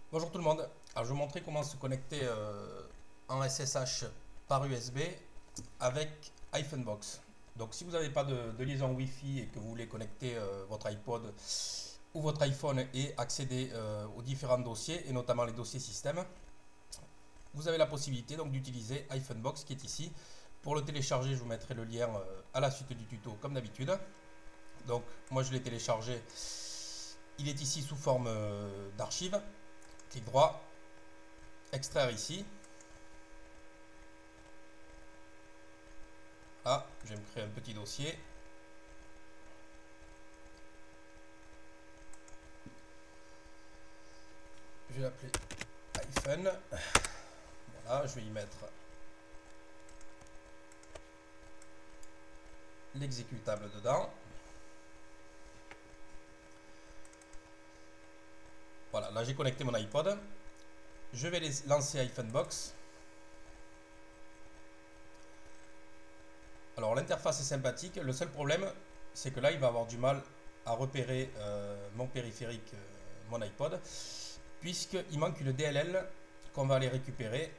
Bonjour tout le monde. Alors, je vais vous montrer comment se connecter en SSH par USB avec iPhoneBox. Donc si vous n'avez pas de liaison Wi-Fi et que vous voulez connecter votre iPod ou votre iPhone et accéder aux différents dossiers et notamment les dossiers système, vous avez la possibilité donc d'utiliser iPhoneBox qui est ici. Pour le télécharger, je vous mettrai le lien à la suite du tuto comme d'habitude. Donc moi je l'ai téléchargé, il est ici sous forme d'archive. Clic droit, extraire ici. Ah, je vais me créer un petit dossier. Je vais l'appeler iPhone. Voilà, je vais y mettre l'exécutable dedans. Voilà, là j'ai connecté mon iPod. Je vais lancer iPhoneBox. Alors l'interface est sympathique. Le seul problème, c'est que là il va avoir du mal à repérer mon périphérique, mon iPod, puisqu'il manque une DLL qu'on va aller récupérer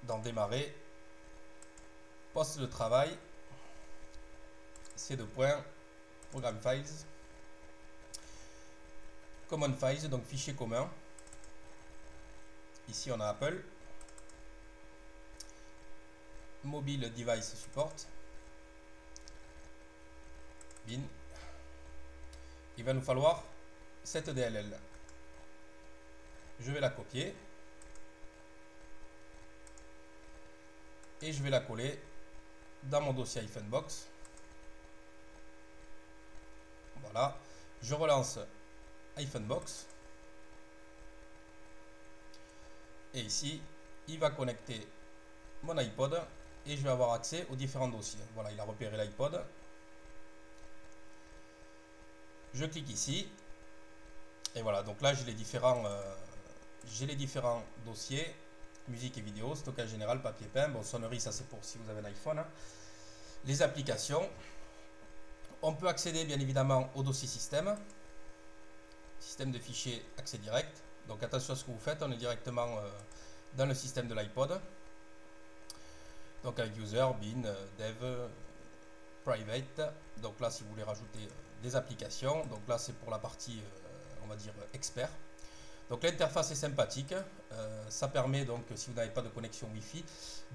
dans Démarrer, poste de travail, C2 points, Program Files, Common Files, donc fichier commun. Ici on a Apple, Mobile Device Support, bin. Il va nous falloir cette DLL. Je vais la copier et je vais la coller dans mon dossier iPhoneBox. Voilà, je relance iPhoneBox et ici il va connecter mon iPod et je vais avoir accès aux différents dossiers. Voilà, il a repéré l'iPod. Je clique ici et voilà, donc là j'ai les différents dossiers, musique et vidéo, stockage général, papier peint. Bon, sonnerie, ça c'est pour si vous avez un iPhone, hein. Les applications, on peut accéder bien évidemment au dossier système de fichiers accès direct. Donc attention à ce que vous faites, on est directement dans le système de l'iPod. Donc avec user, bin, dev, private. Donc là si vous voulez rajouter des applications, donc là c'est pour la partie on va dire expert. Donc l'interface est sympathique, ça permet donc si vous n'avez pas de connexion Wi-Fi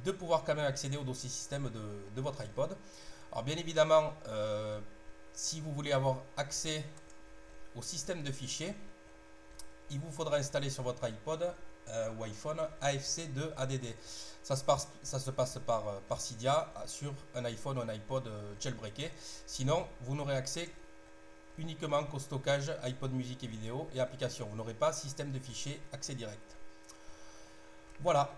de pouvoir quand même accéder au dossier système de votre iPod. Alors bien évidemment si vous voulez avoir accès au système de fichiers, il vous faudra installer sur votre iPod ou iPhone AFC2 ADD. Ça se passe par Cydia sur un iPhone ou un iPod jailbreaké. Sinon, vous n'aurez accès uniquement qu'au stockage iPod musique et vidéo et applications. Vous n'aurez pas système de fichiers accès direct. Voilà.